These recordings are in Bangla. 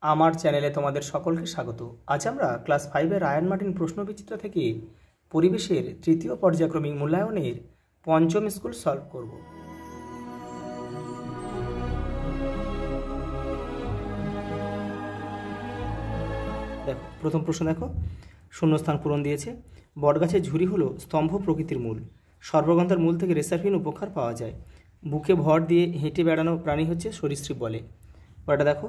আমার চ্যানেলে তোমাদের সকলকে স্বাগত। আজ আমরা ক্লাস 5-এর রায়ান মার্টিন প্রশ্নবিচিত্রা থেকে পরিবেশের তৃতীয় পর্যায়ক্রমিক মূল্যায়নের পঞ্চম স্কুল সলভ করব। দেখো প্রথম প্রশ্ন, দেখো শূন্যস্থান পূরণ দিয়েছে। বটগাছের ঝুরি হলো স্তম্ভ প্রকৃতির মূল। সর্বগ্রন্থার মূল থেকে রেসারহীন উপকার পাওয়া যায়। বুকে ভর দিয়ে হেঁটে বেড়ানো প্রাণী হচ্ছে সরীসৃপ বলে। ওটা দেখো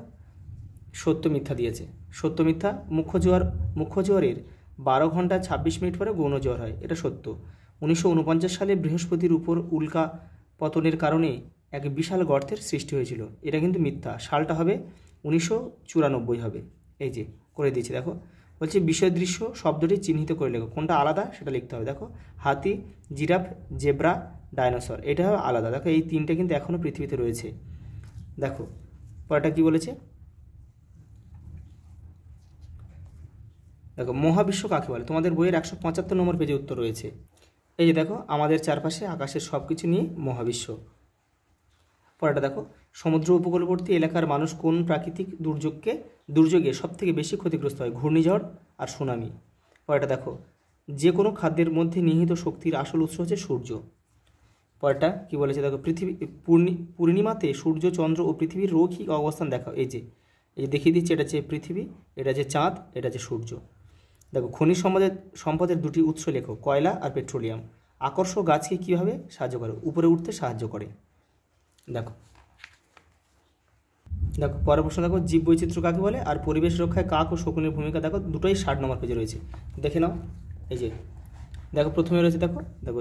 সত্য মিথ্যা দিয়েছে। সত্য মিথ্যা, মুখ্য জোয়ারের 12 ঘন্টা 26 মিনিট পরে গৌণ জোয়ার হয়, এটা সত্য। 1949 সালে বৃহস্পতির উপর উল্কা পতনের কারণে এক বিশাল গর্তের সৃষ্টি হয়েছিল, এটা কিন্তু মিথ্যা। সালটা হবে 1994 হবে। এই যে করে দিয়েছি, দেখো বলছে বিষয় দৃশ্য শব্দটি চিহ্নিত করে লেখো, কোনটা আলাদা সেটা লিখতে হবে। দেখো হাতি, জিরাফ, জেব্রা, ডাইনোসর, এটা হবে আলাদা। দেখো এই তিনটে কিন্তু এখনও পৃথিবীতে রয়েছে। দেখো পরেরটা কি বলেছে, দেখো মহাবিশ্ব কাকে বলে। তোমাদের বইয়ের 175 নম্বর পেজে উত্তর রয়েছে। এই যে দেখো আমাদের চারপাশে আকাশের সব কিছু নিয়ে মহাবিশ্ব। পরেরটা দেখো সমুদ্র উপকূলবর্তী এলাকার মানুষ কোন প্রাকৃতিক দুর্যোগে সব থেকে বেশি ক্ষতিগ্রস্ত হয়, ঘূর্ণিঝড় আর সুনামি। পরেরটা দেখো যে কোনো খাদ্যের মধ্যে নিহিত শক্তির আসল উৎস হচ্ছে সূর্য। পরেরটা কি বলেছে, দেখো পূর্ণিমাতে সূর্য, চন্দ্র ও পৃথিবীর রৈখিক অবস্থান দেখাও। এই যে দেখিয়ে দিচ্ছি, এটা হচ্ছে পৃথিবী, এটা হচ্ছে চাঁদ, এটা হচ্ছে সূর্য। দেখো খনিজ সম্পদের দুটি উৎস লেখো, কয়লা আর পেট্রোলিয়াম। আকর্ষক গাছকে কীভাবে সাহায্য করে, উপরে উঠতে সাহায্য করে। দেখো পরের প্রশ্ন, দেখো জীববৈচিত্র্য কাকে বলে আর পরিবেশ রক্ষায় কাক ও শকুনের ভূমিকা। দেখো দুটোই 60 নম্বর পেজে রয়েছে, দেখে নাও। এই যে দেখো প্রথমে রয়েছে, দেখো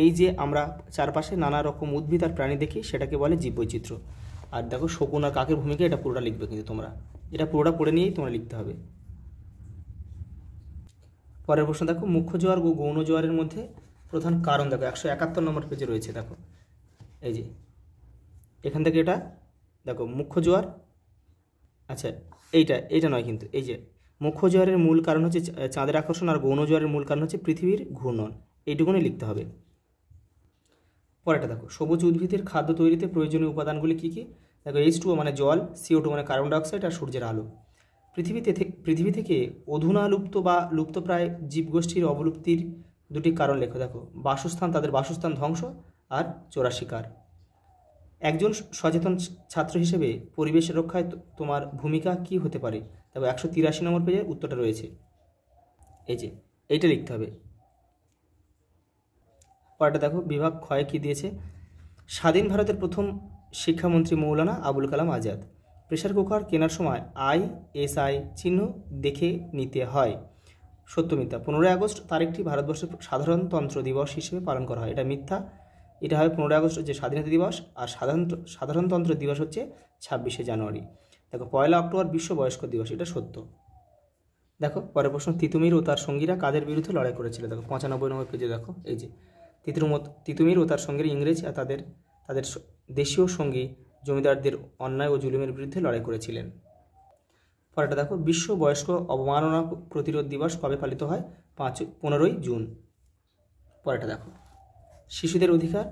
এই যে আমরা চারপাশে নানা রকম উদ্ভিদ আর প্রাণী দেখি, সেটাকে বলে জীববৈচিত্র্য। আর দেখো শকুন আর কাকের ভূমিকা, এটা পুরোটা লিখবে, কিন্তু তোমরা এটা পুরোটা পড়ে নিয়েই তোমরা লিখতে হবে। পরের প্রশ্ন, দেখো মুখ্য জোয়ার ও গৌণ জোয়ারের মধ্যে প্রধান কারণ। দেখো 171 নম্বর পেজে রয়েছে। দেখো এই যে এখান থেকে এটা দেখো মুখ্য জোয়ার, আচ্ছা এইটা নয় কিন্তু, এই যে মুখ্য জোয়ারের মূল কারণ হচ্ছে চাঁদের আকর্ষণ আর গৌণ জোয়ারের মূল কারণ হচ্ছে পৃথিবীর ঘূর্ণন, এইটুকুনি লিখতে হবে। পরেরটা দেখো সবুজ উদ্ভিদের খাদ্য তৈরিতে প্রয়োজনীয় উপাদানগুলি কী কী। দেখো H2O মানে জল, CO2 মানে কার্বন ডাইঅক্সাইড আর সূর্যের আলো। পৃথিবী থেকে অধুনা লুপ্ত বা লুপ্তপ্রায় জীবগোষ্ঠীর অবলুপ্তির দুটি কারণ লেখো। দেখো তাদের বাসস্থান ধ্বংস আর চোরা শিকার। একজন সচেতন ছাত্র হিসেবে পরিবেশ রক্ষায় তোমার ভূমিকা কি হতে পারে। দেখো 183 নম্বর পেজে উত্তরটা রয়েছে, এই যে এইটা লিখতে হবে। পরেরটা দেখো বিভাগ ক্ষয় কী দিয়েছে। স্বাধীন ভারতের প্রথম শিক্ষামন্ত্রী মৌলানা আবুল কালাম আজাদ। প্রেসার কুকার কেনার সময় ISI চিহ্ন দেখে নিতে হয়, সত্য মিথ্যা। 15 আগস্ট তারিখটি ভারতবর্ষের সাধারণতন্ত্র দিবস হিসেবে পালন করা হয়, এটা মিথ্যা। এটা হয় 15 আগস্ট হচ্ছে স্বাধীনতা দিবস, আর সাধারণতন্ত্র দিবস হচ্ছে 26শে জানুয়ারি। দেখো 1 অক্টোবর বিশ্ব বয়স্ক দিবস, এটা সত্য। দেখো পরের প্রশ্ন, তিতুমির ও তার সঙ্গীরা কাদের বিরুদ্ধে লড়াই করেছিল। দেখো 95 নম্বর পেজে দেখো, এই যে তিতুমির ও তার সঙ্গীরা ইংরেজ আর তাদের দেশীয় সঙ্গী জমিদারদের অন্যায় ও জুলুমের বিরুদ্ধে লড়াই করেছিলেন। পরেরটা দেখো বিশ্ব বয়স্ক অবমাননা প্রতিরোধ দিবস কবে পালিত হয়, 15ই জুন। পরেরটা দেখো শিশুদের অধিকার।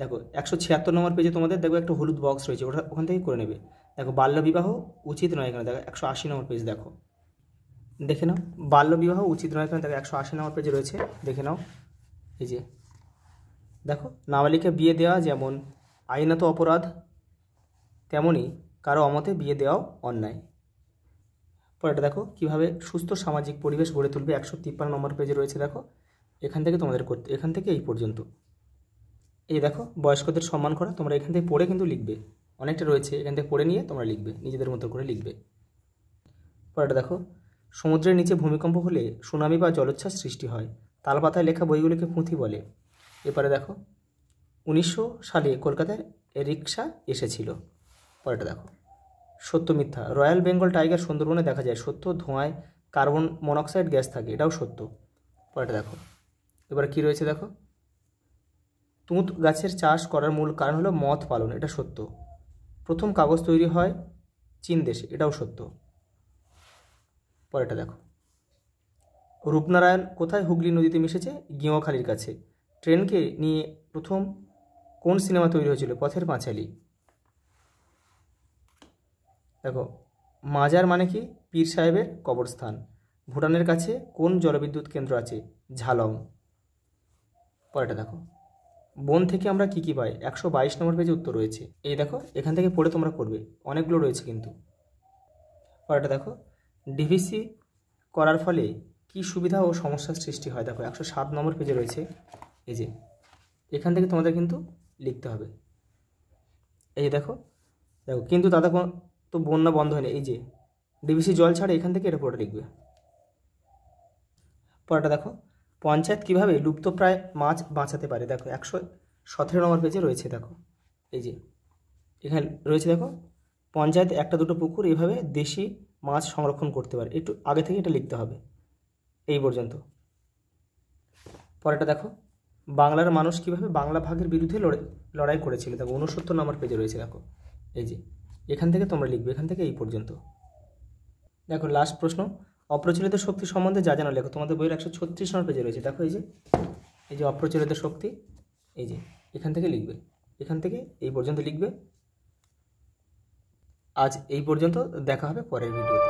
দেখো 176 নম্বর পেজে তোমাদের দেখো একটা হলুদ বক্স রয়েছে, ওখান থেকে করে নেবে। দেখো বাল্যবিবাহ উচিত নয় এখানে, দেখো 180 নম্বর পেজ দেখো, দেখে নাও। বাল্যবিবাহ উচিত নয় এখানে, দেখো 180 নম্বর পেজে রয়েছে, দেখে নাও। এই যে দেখো নাবালিকা বিয়ে দেওয়া যেমন আইনত অপরাধ, তেমনই কারো অমতে বিয়ে দেওয়াও অন্যায়। পরেরটা দেখো কিভাবে সুস্থ সামাজিক পরিবেশ গড়ে তুলবে, 153 নম্বর পেজে রয়েছে। দেখো এখান থেকে তোমাদের করতে, এখান থেকে এই পর্যন্ত। এই দেখো বয়স্কদের সম্মান করা, তোমরা এখান থেকে পড়ে কিন্তু লিখবে, অনেকটা রয়েছে, এখান থেকে পড়ে নিয়ে তোমরা লিখবে, নিজেদের মতো করে লিখবে। পরেরটা দেখো সমুদ্রের নিচে ভূমিকম্প হলে সুনামি বা জলোচ্ছ্বাস সৃষ্টি হয়, তালপাতায় লেখা বইগুলিকে পুঁথি বলে। এরপরে দেখো 1900 সালে কলকাতায় রিক্সা এসেছিল। পরেরটা দেখো সত্য মিথ্যা, রয়্যাল বেঙ্গল টাইগার সুন্দরবনে দেখা যায়, সত্য। ধোঁয়ায় কার্বন মনোক্সাইড গ্যাস থাকে, এটাও সত্য। পরেরটা দেখো এবার কি রয়েছে, দেখো তুঁত গাছের চাষ করার মূল কারণ হলো মথ পালন, এটা সত্য। প্রথম কাগজ তৈরি হয় চীন দেশে, এটাও সত্য। পরেরটা দেখো রূপনারায়ণ কোথায় হুগলি নদীতে মিশেছে, গেঁওখালির কাছে। ট্রেনকে নিয়ে প্রথম কোন সিনেমা তৈরি হয়েছিল, পথের পাঁচালী। দেখো মাজার মানে কি? পীর সাহেবের কবরস্থান। ভুটানের কাছে কোন জলবিদ্যুৎ কেন্দ্র আছে? ঝালং। পরেরটা দেখো, বন থেকে আমরা কি কি পাই? 122 নম্বর পেজে উত্তর রয়েছে। এই দেখো, এখান থেকে পড়ে তোমরা করবে, অনেকগুলো রয়েছে কিন্তু। পরেরটা দেখো, ডিভিসি করার ফলে কি সুবিধা ও সমস্যার সৃষ্টি হয়? দেখো 107 নম্বর পেজে রয়েছে। এই যে এখান থেকে তোমাদের কিন্তু লিখতে হবে। এই যে দেখো দেখো, কিন্তু দাদা তো বন্যা বন্ধ হয়নি। এই যে ডিভিসি জল ছাড়ে, এখান থেকে এটা পুরোটা লিখবে। পরেরটা দেখো, পঞ্চায়েত কীভাবে লুপ্তপ্রায় মাছ বাঁচাতে পারে? দেখো 117 নম্বর পেজে রয়েছে। দেখো এই যে এখানে রয়েছে, দেখো পঞ্চায়েত একটা দুটো পুকুর এইভাবে দেশি মাছ সংরক্ষণ করতে পারে। একটু আগে থেকে এটা লিখতে হবে এই পর্যন্ত। পরেরটা দেখো, বাংলার মানুষ কীভাবে বাংলা ভাগের বিরুদ্ধে লড়াই করেছিল? দেখো 69 নম্বর পেজে রয়েছে। দেখো এই যে এখান থেকে তোমরা লিখবে, এখান থেকে এই পর্যন্ত। দেখো লাস্ট প্রশ্ন, অপ্রচলিত শক্তি সম্বন্ধে যা জানা লেখো। তোমাদের বইয়ের 136 নম্বর পেজে রয়েছে। দেখো এই যে অপ্রচলিত শক্তি, এই যে এখান থেকে লিখবে, এখান থেকে এই পর্যন্ত লিখবে। আজ এই পর্যন্ত, দেখা হবে পরের ভিডিওতে।